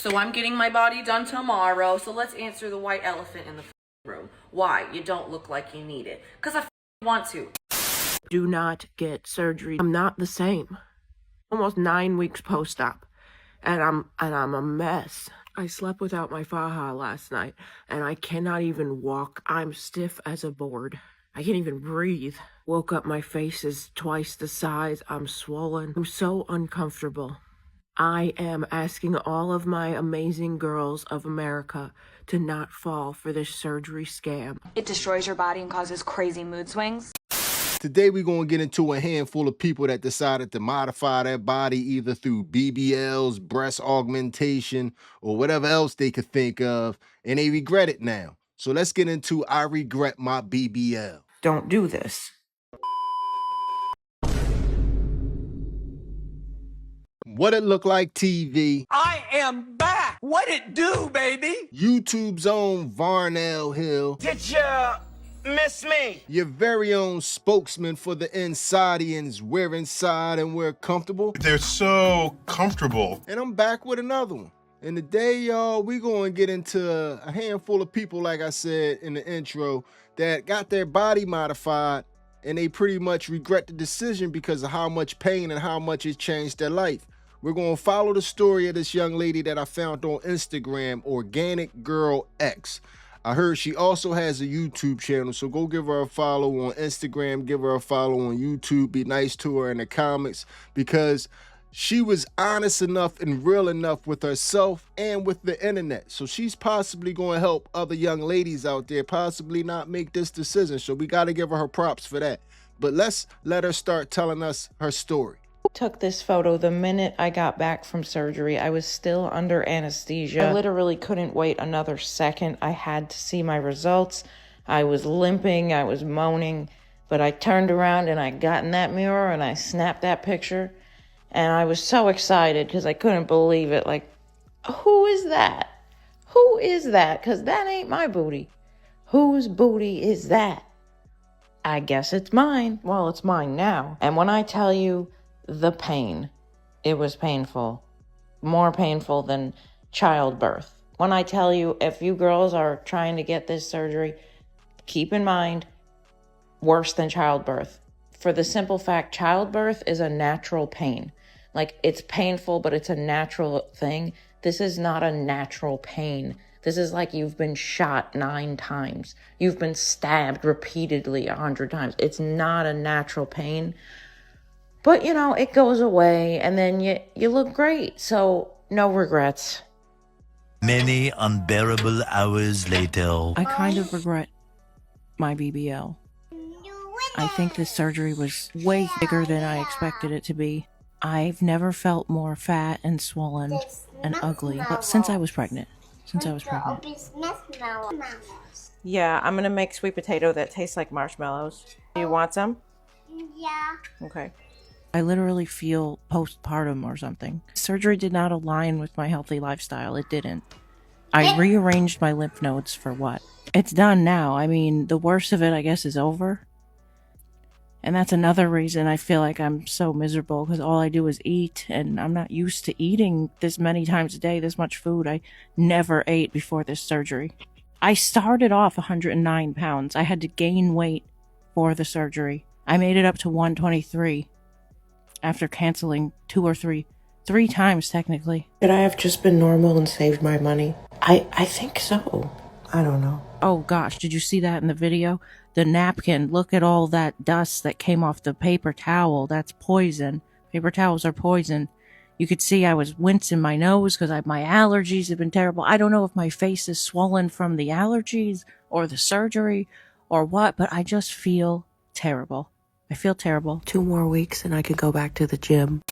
So I'm getting my body done tomorrow. So let's answer the white elephant in the room. Why? You don't look like you need it. Because I want to. Do not get surgery. I'm not the same. Almost 9 weeks post-op. And I'm a mess. I slept without my faja last night, and I cannot even walk. I'm stiff as a board. I can't even breathe. Woke up, my face is twice the size. I'm swollen. I'm so uncomfortable. I am asking all of my amazing girls of America to not fall for this surgery scam. It destroys your body and causes crazy mood swings. Today we're going to get into a handful of people that decided to modify their body either through BBL'S, breast augmentation, or whatever else they could think of, and they regret it now. So let's get into I regret my BBL. Don't do this. What it look like TV. I am back. What it do, baby? YouTube's own Varnell Hill. Did you miss me? Your very own spokesman for the Insidians. We're inside and we're comfortable. They're so comfortable. And I'm back with another one. And today, y'all, we're going to get into a handful of people, like I said in the intro, that got their body modified and they pretty much regret the decision because of how much pain and how much it changed their life. We're going to follow the story of this young lady that I found on Instagram, Organic Girl X. I heard she also has a YouTube channel, so go give her a follow on Instagram, give her a follow on YouTube, be nice to her in the comments, because she was honest enough and real enough with herself and with the internet. So she's possibly going to help other young ladies out there possibly not make this decision. So we got to give her props for that. But let's let her start telling us her story. Took this photo the minute I got back from surgery. I was still under anesthesia. I literally couldn't wait another second. I had to see my results. I was limping, I was moaning, but I turned around and I got in that mirror and I snapped that picture. And I was so excited because I couldn't believe it. Like, who is that? Who is that? Because that ain't my booty. Whose booty is that? I guess it's mine. Well, it's mine now. And when I tell you the pain, it was painful. More painful than childbirth. When I tell you, if you girls are trying to get this surgery, keep in mind, worse than childbirth. For the simple fact, childbirth is a natural pain. Like, it's painful, but it's a natural thing. This is not a natural pain. This is like you've been shot 9 times. You've been stabbed repeatedly 100 times. It's not a natural pain. But, you know, it goes away, and then you look great. So, no regrets. Many unbearable hours later. I kind of regret my BBL. I think this surgery was way bigger than I expected it to be. I've never felt more fat and swollen and ugly since I was pregnant. Yeah, I'm gonna make sweet potato that tastes like marshmallows. Do you want some? Yeah. Okay. I literally feel postpartum or something. Surgery did not align with my healthy lifestyle. It didn't. I rearranged my lymph nodes for what? It's done now. I mean, the worst of it, I guess, is over. And that's another reason I feel like I'm so miserable, because all I do is eat, and I'm not used to eating this many times a day, this much food. I never ate before this surgery. I started off 109 pounds. I had to gain weight for the surgery. I made it up to 123 after canceling 2 or 3 times technically. Could I have just been normal and saved my money? I think so. I don't know. Oh gosh, did you see that in the video? The napkin, look at all that dust that came off the paper towel. That's poison. Paper towels are poison. You could see I was wincing my nose because my allergies have been terrible. I don't know if my face is swollen from the allergies or the surgery or what, but I just feel terrible. I feel terrible. 2 more weeks and I could go back to the gym.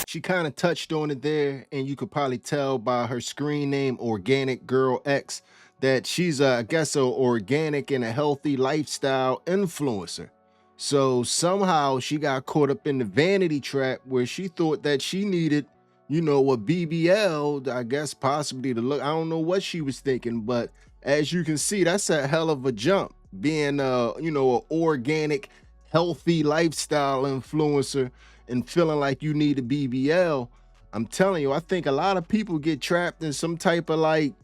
She kind of touched on it there, and you could probably tell by her screen name, Organic Girl X, that she's, I guess, an organic and a healthy lifestyle influencer. So somehow she got caught up in the vanity trap where she thought that she needed, you know, a BBL, I guess possibly to look. I don't know what she was thinking, but as you can see, that's a hell of a jump. Being, you know, an organic, healthy lifestyle influencer and feeling like you need a BBL. I'm telling you, I think a lot of people get trapped in some type of like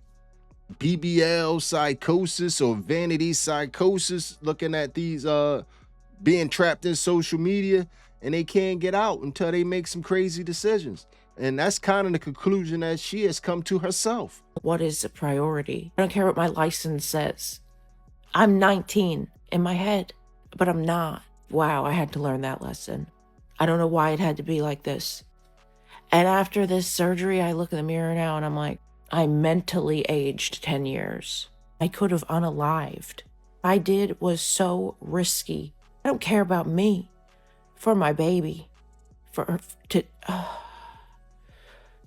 BBL psychosis or vanity psychosis, looking at these being trapped in social media, and they can't get out until they make some crazy decisions. And that's kind of the conclusion that she has come to herself. What is a priority? I don't care what my license says. I'm 19 in my head, but I'm not. Wow, I had to learn that lesson. I don't know why it had to be like this. And after this surgery, I look in the mirror now and I'm like, I mentally aged 10 years. I could have unalived. What I did was so risky. I don't care about me, for my baby,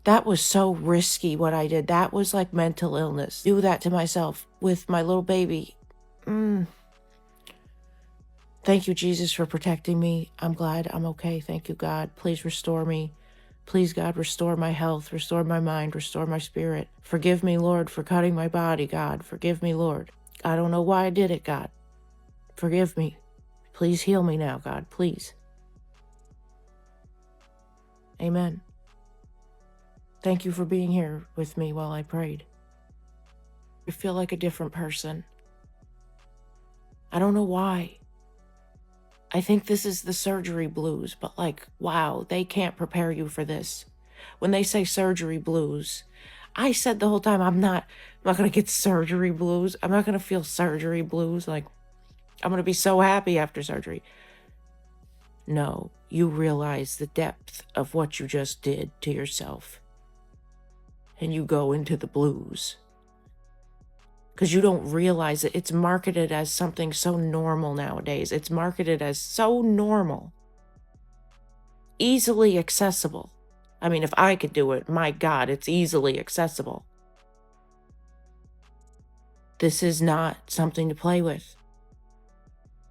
that was so risky what I did. That was like mental illness. Do that to myself with my little baby. Thank you, Jesus, for protecting me. I'm glad I'm okay. Thank you, God. Please restore me. Please, God, restore my health, restore my mind, restore my spirit. Forgive me, Lord, for cutting my body, God. Forgive me, Lord. I don't know why I did it, God. Forgive me. Please heal me now, God, please. Amen. Thank you for being here with me while I prayed. I feel like a different person. I don't know why. I think this is the surgery blues, but like, wow, they can't prepare you for this. When they say surgery blues, I said the whole time, I'm not gonna get surgery blues. I'm not gonna feel surgery blues. Like, I'm gonna be so happy after surgery. No, you realize the depth of what you just did to yourself. And you go into the blues. Because you don't realize it. It's marketed as something so normal nowadays. It's marketed as so normal. Easily accessible. I mean, if I could do it, my God, it's easily accessible. This is not something to play with.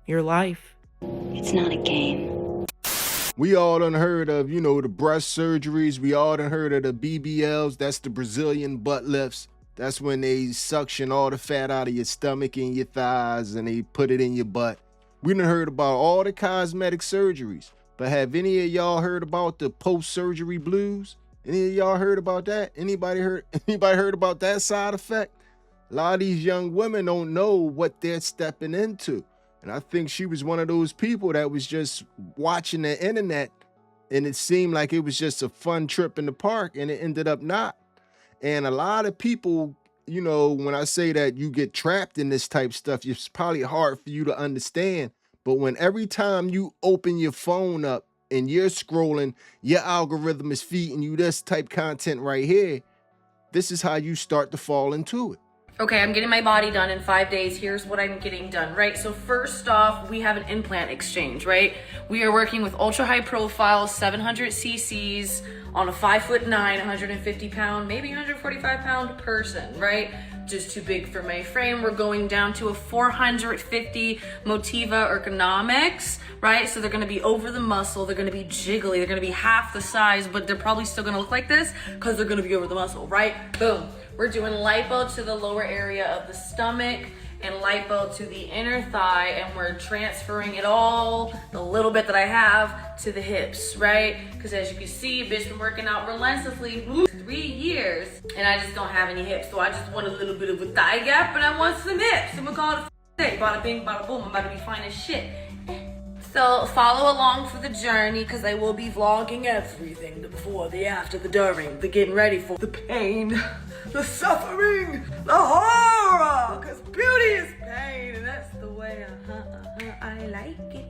Your life. It's not a game. We all done heard of, you know, the breast surgeries. We all done heard of the BBL'S. That's the Brazilian butt lifts. That's when they suction all the fat out of your stomach and your thighs and they put it in your butt. We done heard about all the cosmetic surgeries. But have any of y'all heard about the post-surgery blues? Any of y'all heard about that? Anybody heard about that side effect? A lot of these young women don't know what they're stepping into. And I think she was one of those people that was just watching the internet and it seemed like it was just a fun trip in the park, and it ended up not. And a lot of people, you know, when I say that you get trapped in this type stuff, it's probably hard for you to understand. But when every time you open your phone up and you're scrolling, your algorithm is feeding you this type content right here, this is how you start to fall into it. Okay, I'm getting my body done in 5 days. Here's what I'm getting done, right? So first off, we have an implant exchange, right? We are working with ultra high profile, 700 cc's on a 5'9", 150 pound, maybe 145 pound person, right? Just too big for my frame. We're going down to a 450 Motiva ergonomics, right? So they're gonna be over the muscle, they're gonna be jiggly, they're gonna be half the size, but they're probably still gonna look like this because they're gonna be over the muscle, right? Boom. We're doing lipo to the lower area of the stomach and lipo to the inner thigh, and we're transferring it all, the little bit that I have, to the hips, right? Because as you can see, bitch been working out relentlessly 3 years, and I just don't have any hips, so I just want a little bit of a thigh gap, and I want some hips. I'm gonna call it a day. Bada bing, bada boom. I'm about to be fine as shit. So follow along for the journey, because I will be vlogging everything, the before, the after, the during, the getting ready for, the pain, the suffering, the horror, because beauty is pain, and that's the way I like it.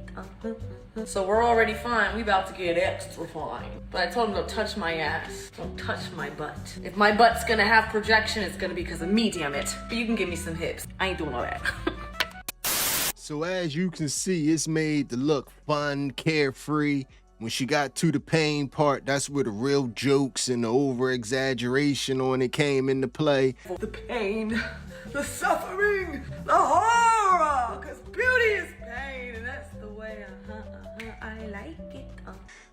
So we're already fine. We about to get extra fine. But I told him don't touch my ass. Don't touch my butt. If my butt's gonna have projection, it's gonna be because of me, damn it. But you can give me some hips. I ain't doing all that. So as you can see, it's made to look fun, carefree. When she got to the pain part, that's where the real jokes and the over-exaggeration on it came into play. The pain, the suffering, the horror, because beauty is pain, and that's the way I like it.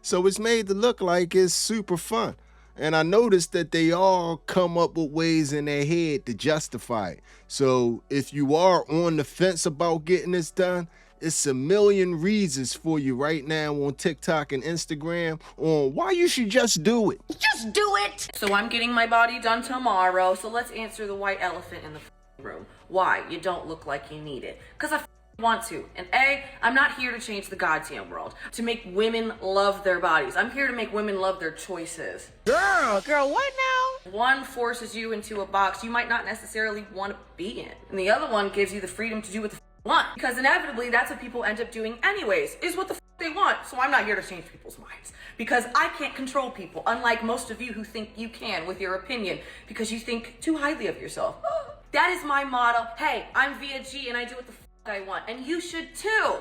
So it's made to look like it's super fun. And I noticed that they all come up with ways in their head to justify it. So if you are on the fence about getting this done, It's a million reasons for you right now on TikTok and Instagram on why you should just do it. Just do it! So I'm getting my body done tomorrow, so let's answer the white elephant in the room. Why you don't look like you need it. Because I want to. And I'm not here to change the goddamn world. To make women love their bodies. I'm here to make women love their choices. Girl, what now? One forces you into a box you might not necessarily want to be in. And the other one gives you the freedom to do what the want. Because inevitably, that's what people end up doing anyways, is what the they want. So I'm not here to change people's minds. Because I can't control people, unlike most of you who think you can with your opinion, because you think too highly of yourself. That is my motto. Hey, I'm Via G and I do what the I want. And you should too.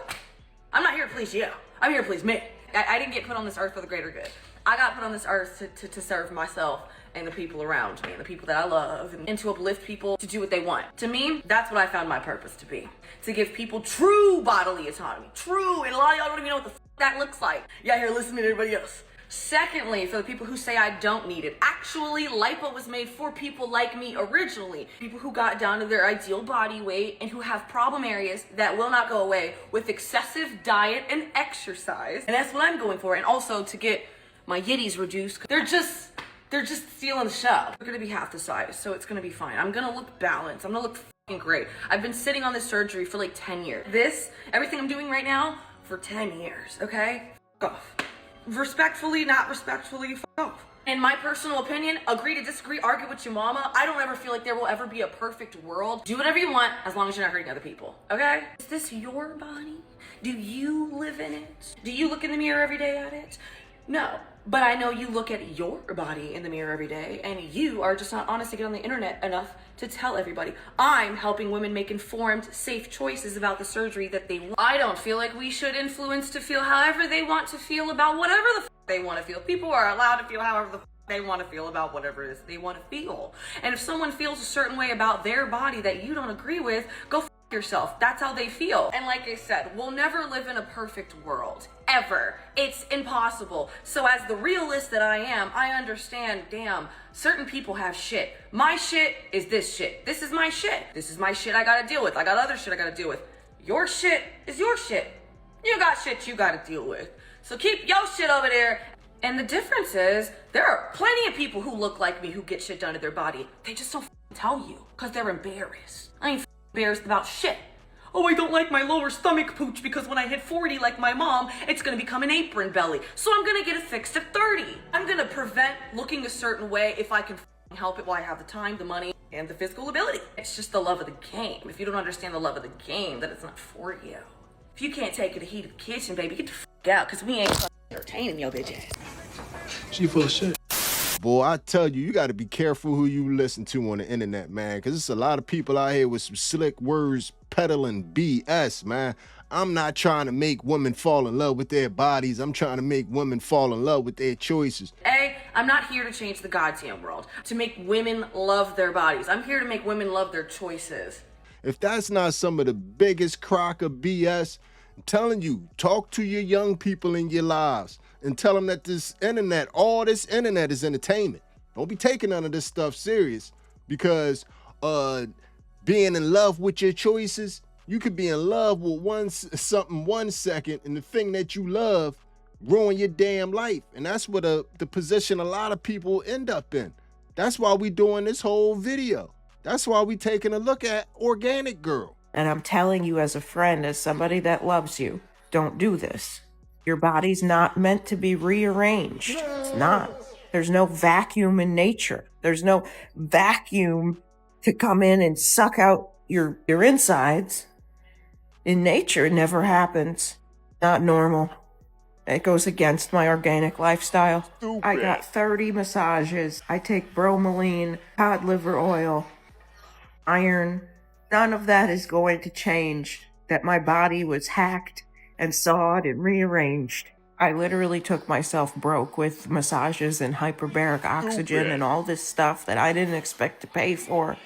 I'm not here to please you. I'm here to please me. I didn't get put on this earth for the greater good. I got put on this earth to serve myself and the people around me and the people that I love and to uplift people to do what they want. To me, that's what I found my purpose to be. To give people true bodily autonomy. True, and a lot of y'all don't even know what the that looks like. Y'all here listening to everybody else. Secondly, for the people who say I don't need it, actually, lipo was made for people like me originally. People who got down to their ideal body weight and who have problem areas that will not go away with excessive diet and exercise. And that's what I'm going for. And also to get my yitties reduced. They're just stealing the show. They're gonna be half the size, so it's gonna be fine. I'm gonna look balanced. I'm gonna look fucking great. I've been sitting on this surgery for like 10 years. Everything I'm doing right now, for 10 years, okay? F off. Respectfully, not respectfully, f off. In my personal opinion, agree to disagree, argue with your mama. I don't ever feel like there will ever be a perfect world. Do whatever you want as long as you're not hurting other people, okay? Is this your body? Do you live in it? Do you look in the mirror every day at it? No, but I know you look at your body in the mirror every day and you are just not honest to get on the internet enough to tell everybody. I'm helping women make informed, safe choices about the surgery that they want. I don't feel like we should influence to feel however they want to feel about whatever the they want to feel. People are allowed to feel however the they want to feel about whatever it is they want to feel. And if someone feels a certain way about their body that you don't agree with, go yourself. That's how they feel. And like I said, we'll never live in a perfect world. Ever. It's impossible. So as the realist that I am, I understand, damn, certain people have shit. My shit is this shit. This is my shit. This is my shit I gotta deal with. I got other shit I gotta deal with. Your shit is your shit. You got shit you gotta deal with. So keep your shit over there. And the difference is, there are plenty of people who look like me who get shit done to their body. They just don't tell you, because they're embarrassed. I ain't embarrassed about shit. Oh, I don't like my lower stomach pooch because when I hit 40 like my mom, it's gonna become an apron belly. So I'm gonna get it fixed at 30. I'm gonna prevent looking a certain way if I can help it while I have the time, the money, and the physical ability. It's just the love of the game. If you don't understand the love of the game, then it's not for you. If you can't take the heat of the kitchen, baby, get the f out, because we ain't entertaining your bitch ass. She full of shit. Boy, I tell you, you got to be careful who you listen to on the internet, man, because there's a lot of people out here with some slick words peddling BS, man. I'm not trying to make women fall in love with their bodies. I'm trying to make women fall in love with their choices. I'm not here to change the goddamn world, to make women love their bodies. I'm here to make women love their choices. If that's not some of the biggest crock of BS, I'm telling you, talk to your young people in your lives and tell them that this internet, all this internet is entertainment. Don't be taking none of this stuff serious, because being in love with your choices, you could be in love with something 1 second, and the thing that you love ruin your damn life. And that's what the position a lot of people end up in. That's why we doing this whole video. That's why we taking a look at Organic Girl. And I'm telling you as a friend, as somebody that loves you, don't do this. Your body's not meant to be rearranged. It's not. There's no vacuum in nature. There's no vacuum to come in and suck out your insides. In nature, it never happens. Not normal. It goes against my organic lifestyle. Stupid. I got 30 massages. I take bromelain, cod liver oil, iron. None of that is going to change that my body was hacked and sawed and rearranged. I literally took myself broke with massages and hyperbaric oxygen and all this stuff that I didn't expect to pay for.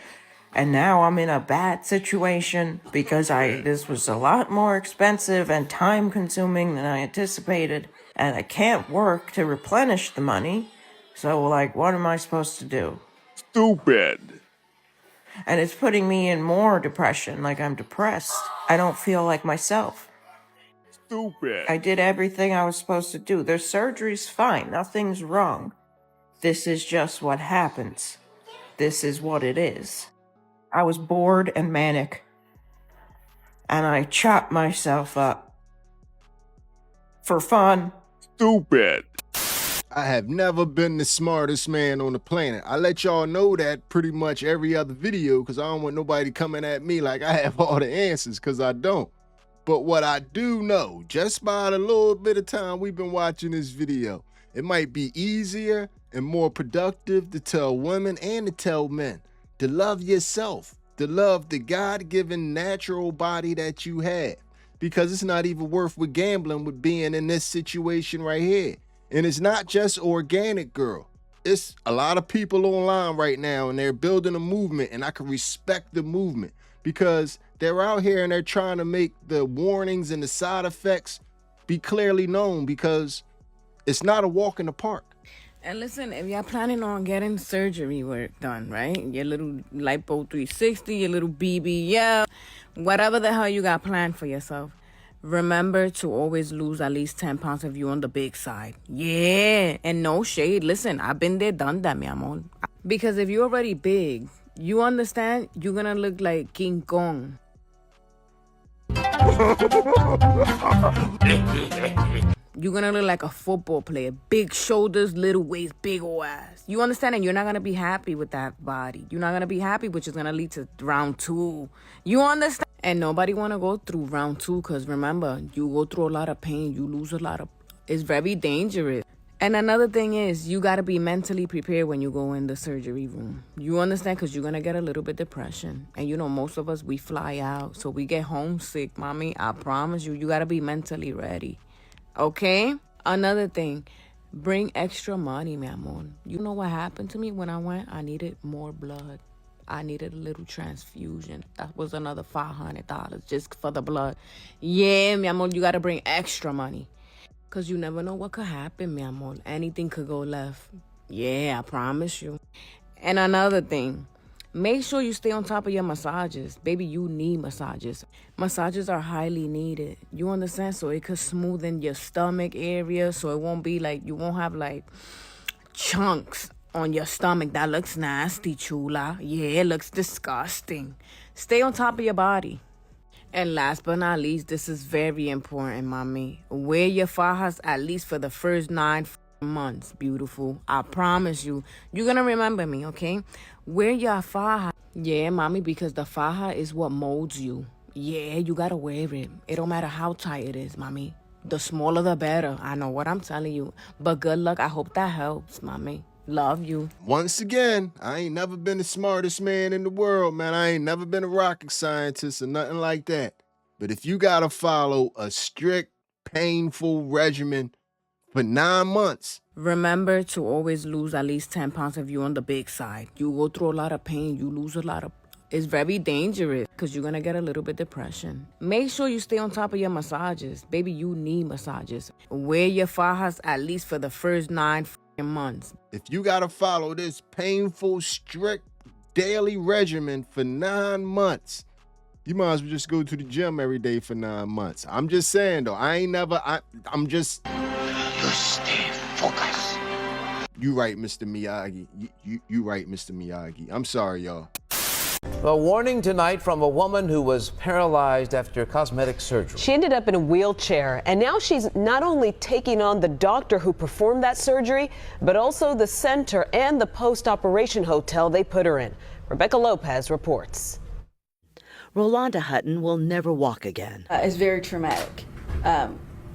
And now I'm in a bad situation because this was a lot more expensive and time consuming than I anticipated. And I can't work to replenish the money. So like, what am I supposed to do? Stupid. And it's putting me in more depression, like I'm depressed. I don't feel like myself. Stupid. I did everything I was supposed to do. Their surgery's fine. Nothing's wrong. This is just what happens. This is what it is. I was bored and manic, and I chopped myself up. For fun. Stupid. I have never been the smartest man on the planet. I let y'all know that pretty much every other video because I don't want nobody coming at me like I have all the answers, because I don't. But what I do know, just by the little bit of time we've been watching this video, it might be easier and more productive to tell women and to tell men to love yourself, to love the God-given natural body that you have, because it's not even worth with gambling with being in this situation right here. And it's not just organic, girl. It's a lot of people online right now and they're building a movement, and I can respect the movement because they're out here and they're trying to make the warnings and the side effects be clearly known, because it's not a walk in the park. And listen, if y'all planning on getting surgery work done, right? Your little lipo 360, your little BBL, whatever the hell you got planned for yourself, remember to always lose at least 10 pounds if you're on the big side. Yeah, and no shade. Listen, I've been there, done that, mi amor. Because if you're already big, you understand, you're gonna look like King Kong. You're gonna look like a football player. Big shoulders, little waist, big ol' ass. You understand? And you're not gonna be happy with that body. You're not gonna be happy, which is gonna lead to round 2. You understand? And nobody wanna go through round 2, because remember, you go through a lot of pain. You lose a lot of... It's very dangerous. And another thing is, you gotta be mentally prepared when you go in the surgery room. You understand? Because you're gonna get a little bit depression. And you know, most of us, we fly out. So we get homesick, mommy. I promise you, you gotta be mentally ready. Okay? Another thing, bring extra money, mi amor. You know what happened to me when I went? I needed more blood. I needed a little transfusion. That was another $500 just for the blood. Yeah, mi amor, you gotta bring extra money. Because you never know what could happen, mi amor. Anything could go left. Yeah, I promise you. And another thing, make sure you stay on top of your massages. Baby, you need massages. Massages are highly needed. You understand? So it could smoothen your stomach area. So it won't be like, you won't have like chunks on your stomach. That looks nasty, chula. Yeah, it looks disgusting. Stay on top of your body. And last but not least, this is very important, mommy. Wear your fajas at least for the first 9 months, beautiful. I promise you. You're going to remember me, okay? Wear your faja. Yeah, mommy, because the faja is what molds you. Yeah, you got to wear it. It don't matter how tight it is, mommy. The smaller, the better. I know what I'm telling you. But good luck. I hope that helps, mommy. Love you. Once again, I ain't never been the smartest man in the world, man. I ain't never been a rocket scientist or nothing like that. But if you got to follow a strict, painful regimen for 9 months. Remember to always lose at least 10 pounds if you're on the big side. You go through a lot of pain. You lose a lot of... It's very dangerous because you're going to get a little bit depression. Make sure you stay on top of your massages. Baby, you need massages. Wear your fajas at least for the first 9 months. If you got to follow this painful, strict, daily regimen for 9 months, you might as well just go to the gym every day for 9 months. I'm just saying, though. I'm just... You stay focused. You right, Mr. Miyagi. You right, Mr. Miyagi. I'm sorry, y'all. A warning tonight from a woman who was paralyzed after cosmetic surgery. She ended up in a wheelchair, and now she's not only taking on the doctor who performed that surgery, but also the center and the post-operation hotel they put her in. Rebecca Lopez reports. Rolanda Hutton will never walk again. It's very traumatic.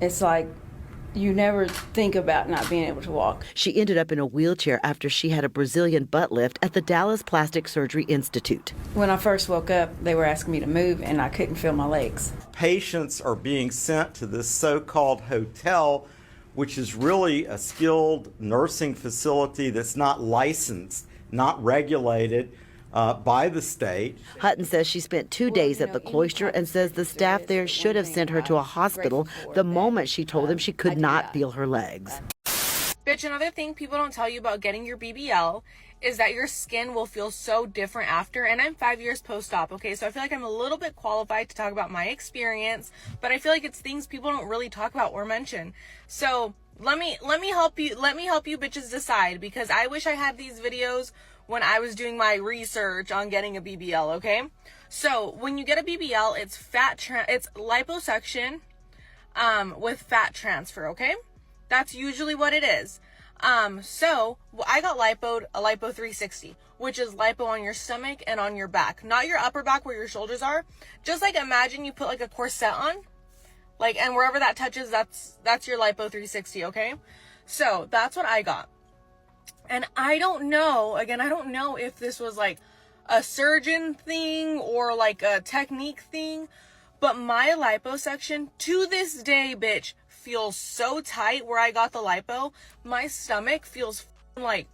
It's like you never think about not being able to walk. She ended up in a wheelchair after she had a Brazilian butt lift at the Dallas Plastic Surgery Institute. When I first woke up, they were asking me to move, and I couldn't feel my legs. Patients are being sent to this so-called hotel, which is really a skilled nursing facility that's not licensed, not regulated by the state. Hutton says she spent 2 days at the cloister and says the staff there should have sent her to a hospital the moment she told them she could not feel her legs. Bitch, another thing people don't tell you about getting your BBL is that your skin will feel so different after. And I'm 5 years post-op, okay? So I feel like I'm a little bit qualified to talk about my experience, but I feel like it's things people don't really talk about or mention. So let me help you bitches decide, because I wish I had these videos when I was doing my research on getting a BBL, okay? So when you get a BBL, it's it's liposuction with fat transfer, okay? That's usually what it is. So I got lipoed a lipo 360, which is lipo on your stomach and on your back, not your upper back where your shoulders are. Just like imagine you put like a corset on, like, and wherever that touches, that's your lipo 360, okay? So that's what I got. And I don't know if this was like a surgeon thing or like a technique thing, but my liposuction to this day, bitch, feels so tight where I got the lipo. My stomach feels like,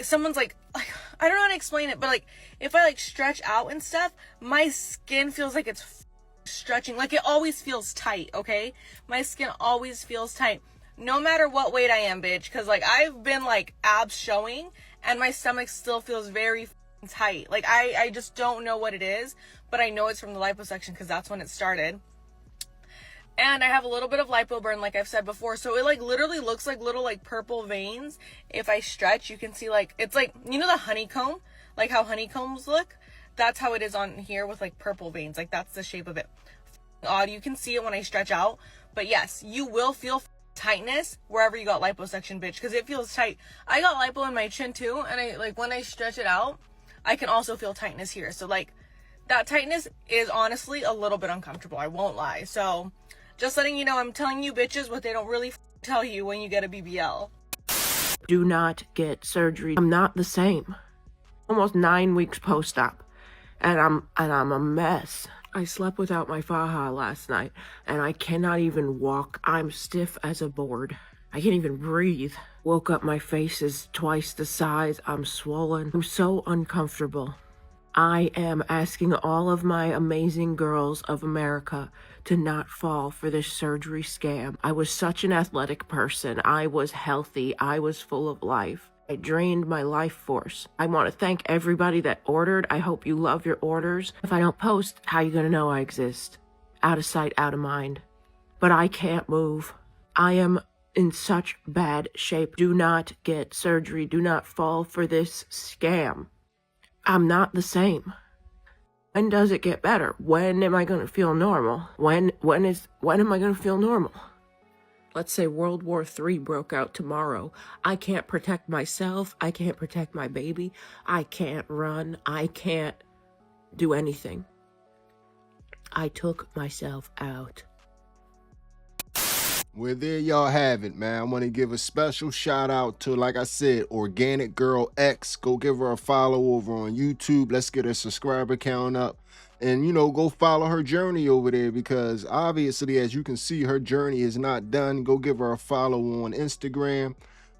someone's like, I don't know how to explain it, but like, if I like stretch out and stuff, my skin feels like it's stretching. Like, it always feels tight, okay? My skin always feels tight. No matter what weight I am, bitch. Because, like, I've been, like, abs showing, and my stomach still feels very tight. Like, I just don't know what it is, but I know it's from the liposuction because that's when it started. And I have a little bit of lipo burn, like I've said before. So it like literally looks like little like purple veins. If I stretch, you can see like, it's like, you know the honeycomb? Like how honeycombs look? That's how it is on here with like purple veins. Like that's the shape of it. Odd. You can see it when I stretch out. But yes, you will feel tightness wherever you got liposuction, bitch. Because it feels tight. I got lipo in my chin too. And I like when I stretch it out, I can also feel tightness here. So like that tightness is honestly a little bit uncomfortable. I won't lie. So just letting you know, I'm telling you bitches what they don't really tell you when you get a BBL. Do not get surgery. I'm not the same. Almost 9 weeks post-op, and I'm a mess. I slept without my faja last night, and I cannot even walk. I'm stiff as a board. I can't even breathe. Woke up, my face is twice the size. I'm swollen. I'm so uncomfortable. I am asking all of my amazing girls of America to not fall for this surgery scam. I was such an athletic person. I was healthy. I was full of life. I drained my life force. I want to thank everybody that ordered. I hope you love your orders. If I don't post, how you gonna know I exist? Out of sight, out of mind. But I can't move. I am in such bad shape. Do not get surgery. Do not fall for this scam. I'm not the same. When does it get better? When am I going to feel normal? When am I going to feel normal? Let's say World War III broke out tomorrow. I can't protect myself. I can't protect my baby. I can't run. I can't do anything. I took myself out. Well, there y'all have it, man. I want to give a special shout out to, like I said, Organic Girl X. Go give her a follow over on YouTube. Let's get her subscriber count up. And, you know, go follow her journey over there, because obviously, as you can see, her journey is not done. Go give her a follow on Instagram.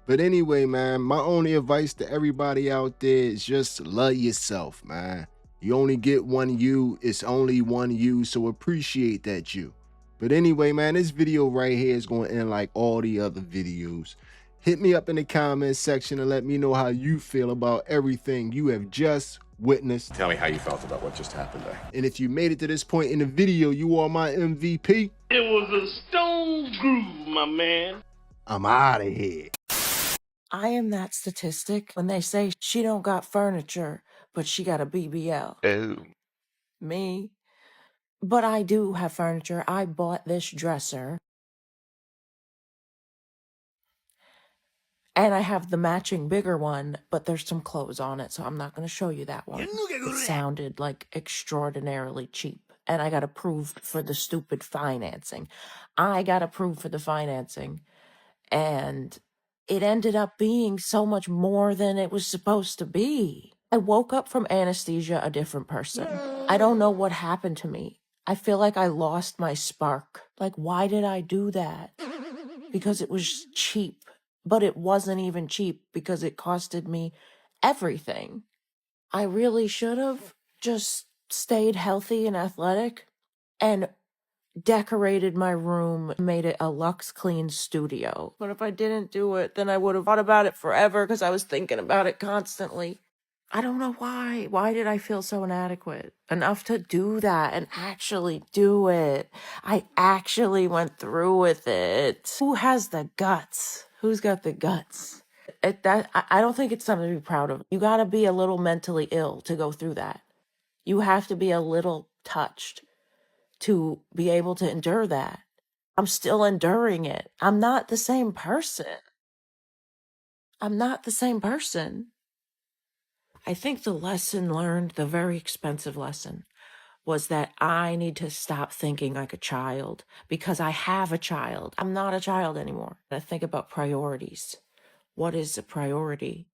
But anyway, man, my only advice to everybody out there is just love yourself, man. You only get one you. It's only one you. So appreciate that you. But anyway, man, this video right here is going to end like all the other videos. Hit me up in the comments section and let me know how you feel about everything you have just witnessed. Tell me how you felt about what just happened there. And if you made it to this point in the video, you are my MVP. It was a stone groove, my man. I'm out of here. I am that statistic when they say she don't got furniture, but she got a BBL. Oh. Me? But I do have furniture. I bought this dresser. And I have the matching bigger one, but there's some clothes on it, so I'm not going to show you that one. It sounded like extraordinarily cheap. And I got approved for the stupid financing. I got approved for the financing. And it ended up being so much more than it was supposed to be. I woke up from anesthesia a different person. I don't know what happened to me. I feel like I lost my spark. Like, why did I do that? Because it was cheap. But it wasn't even cheap because it costed me everything. I really should have just stayed healthy and athletic and decorated my room, made it a luxe clean studio. But if I didn't do it, then I would have thought about it forever because I was thinking about it constantly. I don't know why. Why did I feel so inadequate enough to do that and actually do it? I actually went through with it. Who has the guts? Who's got the guts? I don't think it's something to be proud of. You got to be a little mentally ill to go through that. You have to be a little touched to be able to endure that. I'm still enduring it. I'm not the same person. I'm not the same person. I think the lesson learned, the very expensive lesson, was that I need to stop thinking like a child because I have a child. I'm not a child anymore. I think about priorities. What is a priority?